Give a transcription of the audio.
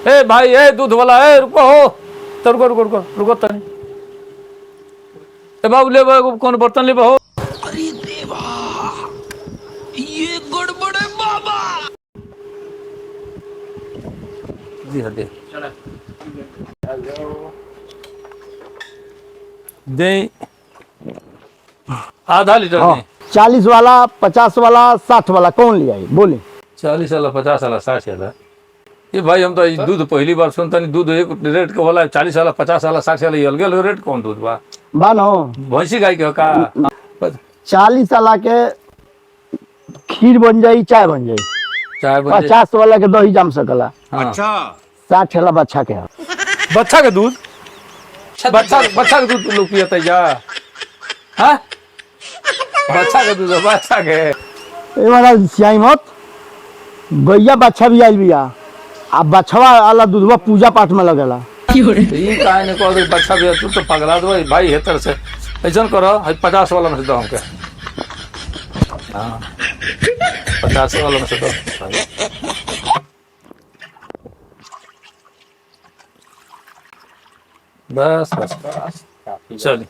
ए भाई ए दूध वाला ए रुको हो तो रुको रुको रुको रुको तनी ए बाबू ले कौन बर्तन ले हो। अरे देवा, ये गड़बड़ है बाबा। जी हाँ दे दे आधा लीटर हाँ, दे। 40 वाला, 50 वाला, 60 वाला कौन लिया है बोले? 40 वाला, 50 वाला, 60 वाला। ये भाई हम तो दूध पहली बार सुनता नहीं। दूध एक रेट का वाला 40 वाला, 50 वाला, 60 वाला, ये अलग अलग रेट कौन दूध बा? बानो भैंसी गाय के का 40 वाला के खीर बन जाई, चाय बन जाई। चाय बन जाई। 50 वाला के दही जम सकला। हाँ। अच्छा 60 वाला बच्चा के है। बच्चा के दूध, बच्चा के दूध लोग पियता जा। हाँ बच्चा के दूध, बच्चा के ए वाला सियाई मत। गैया बच्चा भी आइल बिया। अब बछवा वाला दूधवा पूजा पाठ में लगेला। ये काहे ने कह दे बच्चा भी तू तो पगला दो भाई हेतर से। ऐसा करो 50 वाला में से दो हमके। हाँ 50 वाला में से दो। बस बस बस चलिए।